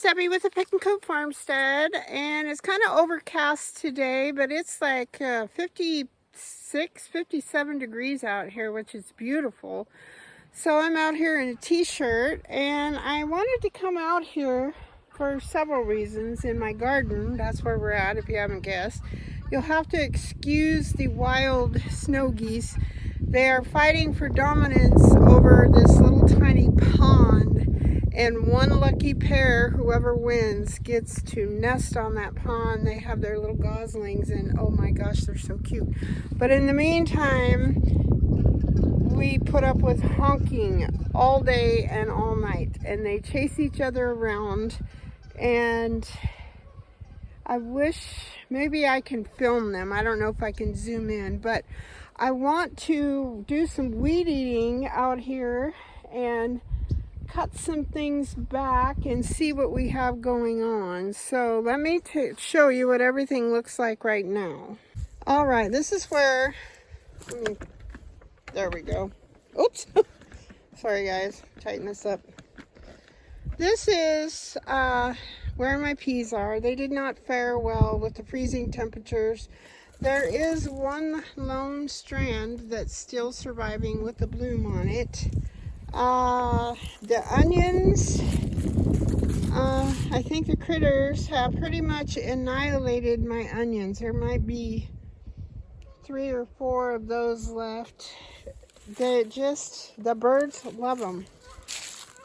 Debbie with the Pickin Coop Farmstead, and it's kind of overcast today, but it's like 56, 57 degrees out here, which is beautiful. So I'm out here in a t-shirt, and I wanted to come out here for several reasons in my garden. That's where we're at, if you haven't guessed. You'll have to excuse the wild snow geese. They are fighting for dominance over this little tiny pond. And one lucky pair, whoever wins, gets to nest on that pond. They have their little goslings, and oh my gosh, they're so cute. But in the meantime, we put up with honking all day and all night. And they chase each other around. And I wish maybe I can film them. I don't know if I can zoom in. But I want to do some weed eating out here and cut some things back and see what we have going on. So let me show you what everything looks like right now. All right, this is where, there we go. Oops, sorry guys, tighten this up. This is where my peas are. They did not fare well with the freezing temperatures. There is one lone strand that's still surviving with the bloom on it. The onions, I think the critters have pretty much annihilated my onions. There might be 3 or 4 of those left. The birds love them.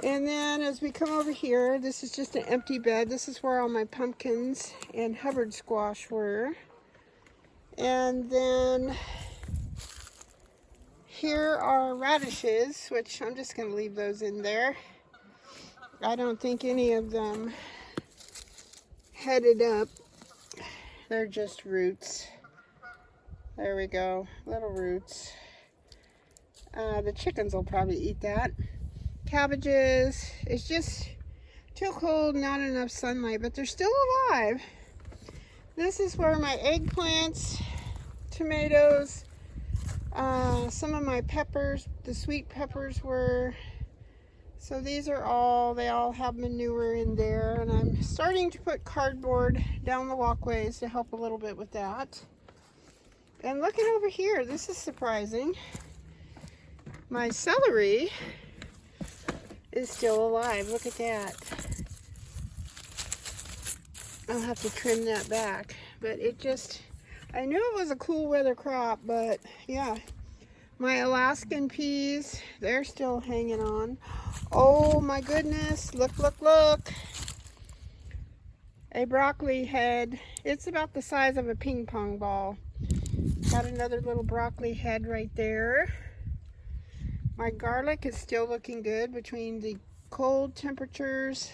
And then as we come over here, this is just an empty bed. This is where all my pumpkins and Hubbard squash were. And then here are radishes, which I'm just going to leave those in there. I don't think any of them headed up. They're just roots. There we go, little roots. The chickens will probably eat that. Cabbages, it's just too cold, not enough sunlight, but they're still alive. This is where my eggplants, tomatoes, some of my peppers, the sweet peppers were. So these are all, they all have manure in there, and I'm starting to put cardboard down the walkways to help a little bit with that. And looking over here, this is surprising. My celery is still alive. Look at that. I'll have to trim that back, but it just, I knew it was a cool weather crop, but yeah. My Alaskan peas, they're still hanging on. Oh my goodness, look, look, look. A broccoli head. It's about the size of a ping pong ball. Got another little broccoli head right there. My garlic is still looking good between the cold temperatures.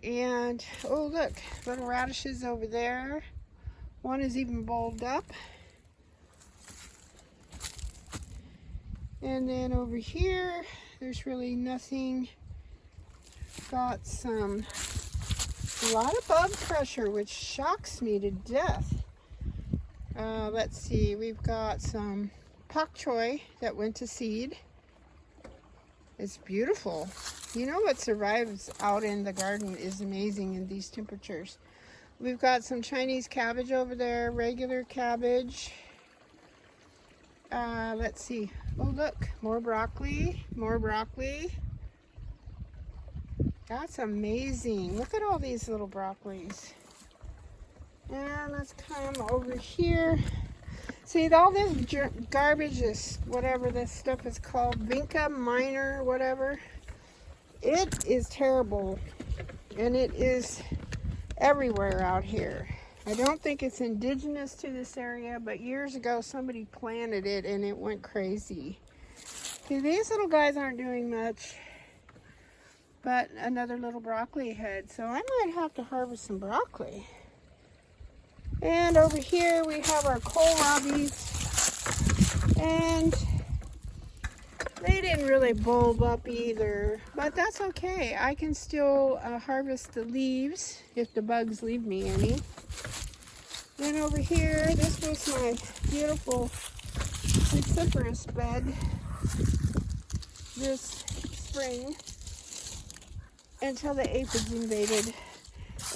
And, oh look, little radishes over there. One is even bulbed up. And then over here, there's really nothing. Got a lot of bug pressure, which shocks me to death. Let's see, we've got some pak choi that went to seed. It's beautiful. You know what survives out in the garden is amazing in these temperatures. We've got some Chinese cabbage over there, regular cabbage. Let's see. Oh, look, more broccoli, more broccoli. That's amazing. Look at all these little broccolis. And let's come over here. See, all this garbage, is whatever this stuff is called, Vinca minor, whatever. It is terrible, and it is everywhere out here. I don't think it's indigenous to this area, but years ago somebody planted it and it went crazy. Okay, these little guys aren't doing much, but another little broccoli head, so I might have to harvest some broccoli. And over here we have our kohlrabis, and they didn't really bulb up either, but that's okay. I can still harvest the leaves if the bugs leave me any. Then over here, this was my beautiful cruciferous bed. bed this spring. until the aphids invaded.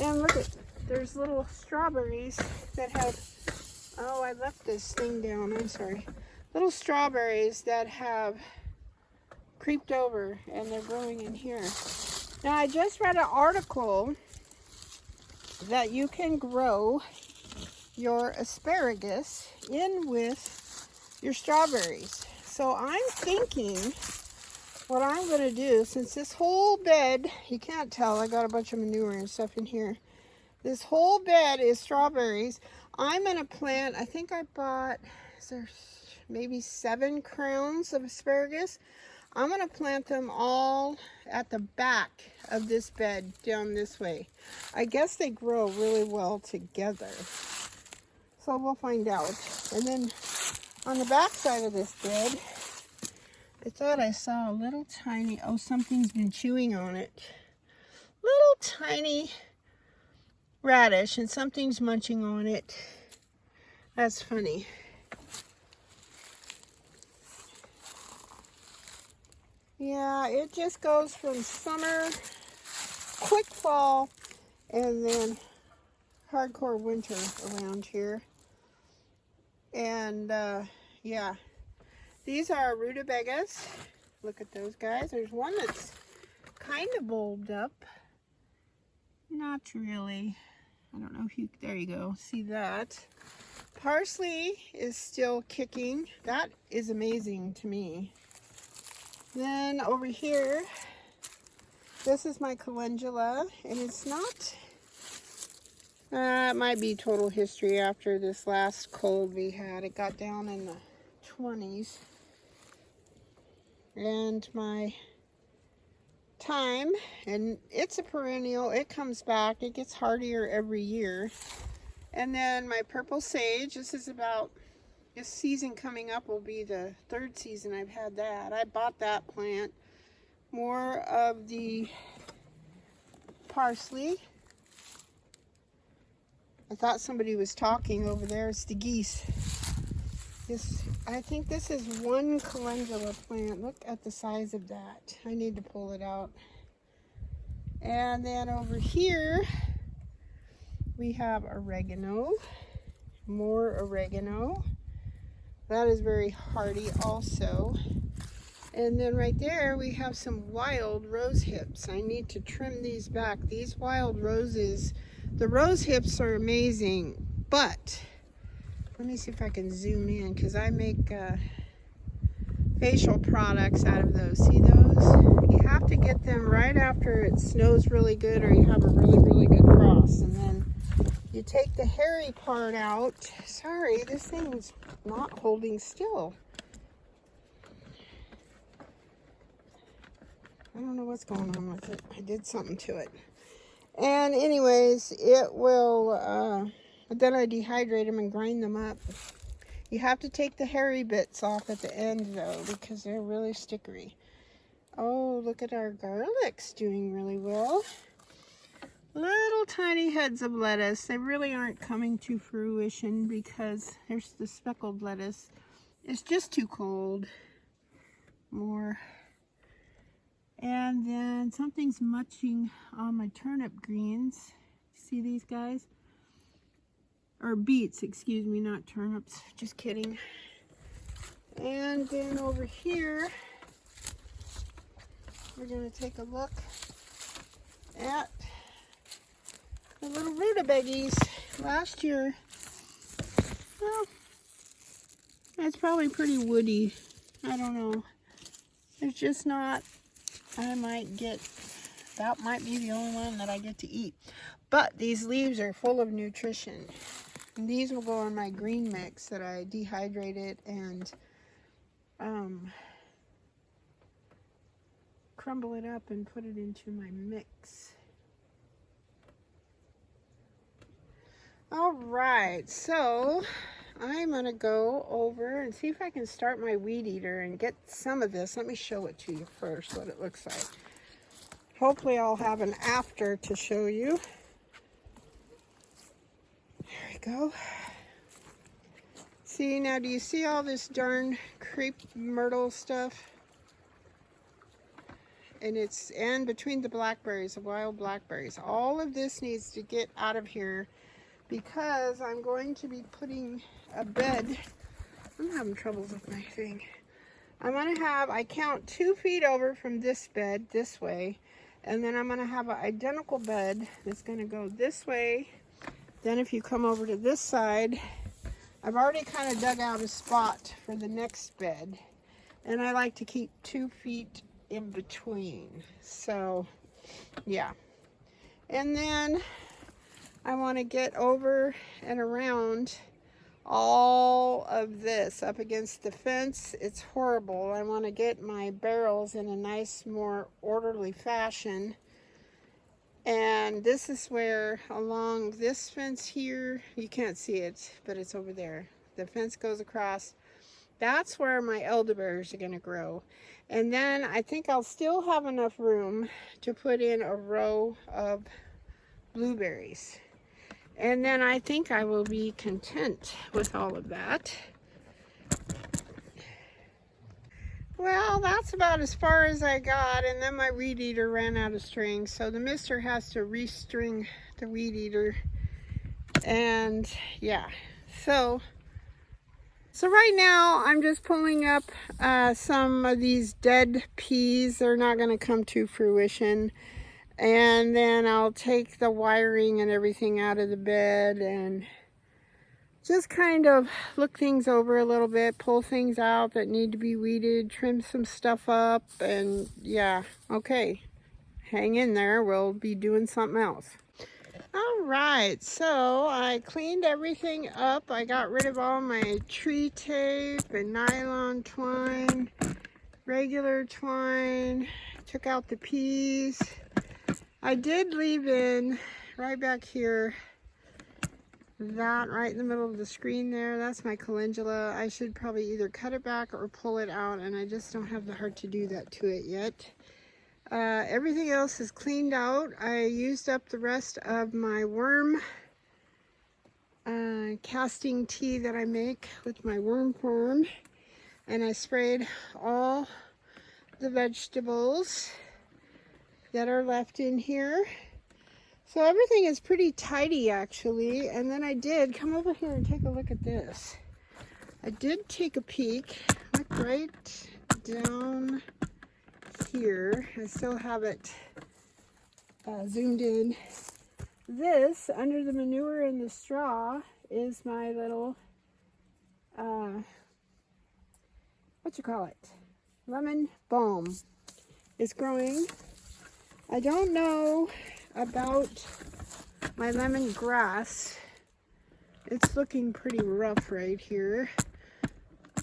And look at, there's little strawberries that have, oh, I left this thing down, I'm sorry. Little strawberries that have creeped over and they're growing in here. Now I just read an article that you can grow your asparagus in with your strawberries. So I'm thinking what I'm going to do, since this whole bed, you can't tell, I got a bunch of manure and stuff in here. This whole bed is strawberries. I'm going to plant, I think I bought, is there maybe 7 crowns of asparagus. I'm going to plant them all at the back of this bed down this way. I guess they grow really well together. So we'll find out. And then on the back side of this bed, I thought I saw a little tiny, oh, something's been chewing on it. Little tiny radish, and something's munching on it. That's funny. Yeah, it just goes from summer, quick fall, and then hardcore winter around here. And yeah, these are rutabagas. Look at those guys. There's one that's kind of bulbed up. Not really. I don't know if you, there you go, see that. Parsley is still kicking. That is amazing to me. Then over here, this is my calendula, and it's not, it might be total history after this last cold we had. It got down in the 20s. And my thyme, and it's a perennial, it comes back, it gets hardier every year. And then my purple sage, this is about, this season coming up will be the 3rd season I've had that. I bought that plant. More of the parsley. I thought somebody was talking over there. It's the geese. This, I think this is one calendula plant. Look at the size of that. I need to pull it out. And then over here, we have oregano. More oregano. That is very hardy also. And then right there we have some wild rose hips. I need to trim these back. These wild roses, the rose hips are amazing, but let me see if I can zoom in, because I make facial products out of those. See those? You have to get them right after it snows really good, or you have a really, really good frost. And then you take the hairy part out. Sorry, this thing's not holding still. I don't know what's going on with it. I did something to it. And anyways, it will, then I dehydrate them and grind them up. You have to take the hairy bits off at the end though, because they're really stickery. Oh, look at our garlics doing really well. Little tiny heads of lettuce. They really aren't coming to fruition because there's the speckled lettuce. It's just too cold. More. And then something's munching on my turnip greens. See these guys? Or beets, excuse me, not turnips. Just kidding. And then over here, we're going to take a look at the little rutabagas. Last year, well, it's probably pretty woody. I don't know. There's just not, I might get, that might be the only one that I get to eat. But these leaves are full of nutrition. And these will go on my green mix that I dehydrated and crumble it up and put it into my mix. All right, so I'm gonna go over and see if I can start my weed eater and get some of this. Let me show it to you first, what it looks like. Hopefully I'll have an after to show you. There we go. See, now do you see all this darn crepe myrtle stuff? and between the blackberries, the wild blackberries. All of this needs to get out of here because I'm going to be putting a bed. I'm having troubles with my thing. I'm going to have, I count 2 feet over from this bed this way, and then I'm going to have an identical bed that's going to go this way. Then if you come over to this side, I've already kind of dug out a spot for the next bed, and I like to keep 2 feet in between. So yeah, and then I want to get over and around all of this up against the fence. It's horrible. I want to get my barrels in a nice, more orderly fashion. And this is where, along this fence here, you can't see it, but it's over there. The fence goes across. That's where my elderberries are going to grow. And then I think I'll still have enough room to put in a row of blueberries. And then I think I will be content with all of that. Well, that's about as far as I got, and then my weed eater ran out of string, so the mister has to restring the weed eater. And yeah, so right now I'm just pulling up some of these dead peas. They're not going to come to fruition. And then I'll take the wiring and everything out of the bed and just kind of look things over a little bit, pull things out that need to be weeded, trim some stuff up, and yeah, okay, hang in there, we'll be doing something else. All right, so I cleaned everything up. I got rid of all my tree tape and nylon twine, regular twine, took out the peas. I did leave in, right back here, that right in the middle of the screen there, that's my calendula. I should probably either cut it back or pull it out, and I just don't have the heart to do that to it yet. Everything else is cleaned out. I used up the rest of my worm casting tea that I make with my worm farm, and I sprayed all the vegetables that are left in here. So everything is pretty tidy actually. And then I did come over here and take a look at this. I did take a peek, look right down here. I still have it zoomed in. This, under the manure and the straw, is my little, lemon balm. It's growing. I don't know about my lemon grass. It's looking pretty rough right here,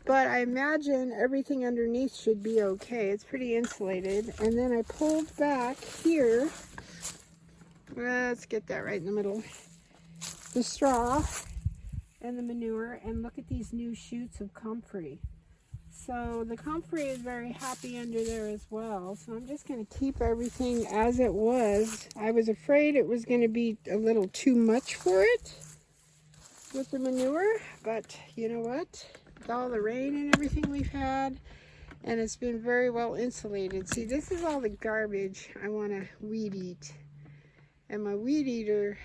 but I imagine everything underneath should be okay. It's pretty insulated. And then I pulled back here, let's get that right in the middle, the straw and the manure, and look at these new shoots of comfrey. So the comfrey is very happy under there as well. So I'm just going to keep everything as it was. I was afraid it was going to be a little too much for it with the manure, but you know what? With all the rain and everything we've had, and it's been very well insulated. See, this is all the garbage I want to weed eat. And my weed eater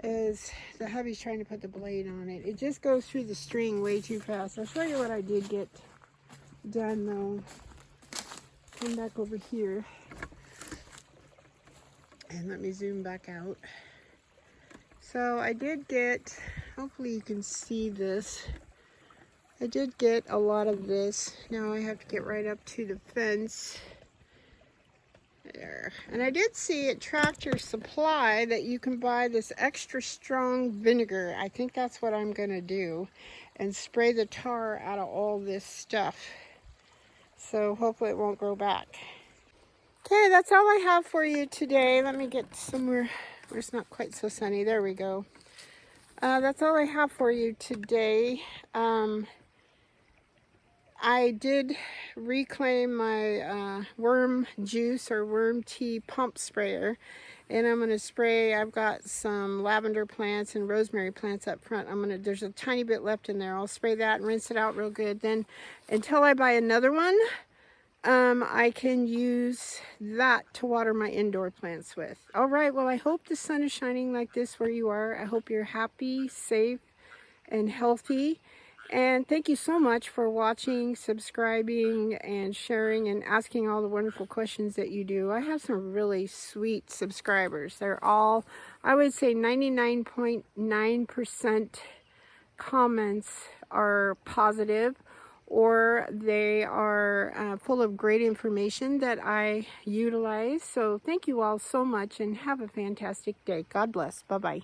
is, the hubby's trying to put the blade on it. It just goes through the string way too fast. I'll show you what I did get done though. Come back over here and let me zoom back out. So I did get, hopefully you can see this, I did get a lot of this. Now I have to get right up to the fence. There. And I did see at Tractor Supply that you can buy this extra strong vinegar. I think that's what I'm going to do, and spray the tar out of all this stuff. So hopefully it won't grow back. Okay, that's all I have for you today. Let me get somewhere where it's not quite so sunny. There we go. That's all I have for you today. I did reclaim my worm juice or worm tea pump sprayer, and I'm going to spray. I've got some lavender plants and rosemary plants up front. There's a tiny bit left in there. I'll spray that and rinse it out real good. Then until I buy another one, I can use that to water my indoor plants with. All right, well, I hope the sun is shining like this where you are. I hope you're happy, safe, and healthy. And thank you so much for watching, subscribing, and sharing, and asking all the wonderful questions that you do. I have some really sweet subscribers. They're all, I would say 99.9% comments are positive, or they are full of great information that I utilize. So thank you all so much, and have a fantastic day. God bless. Bye-bye.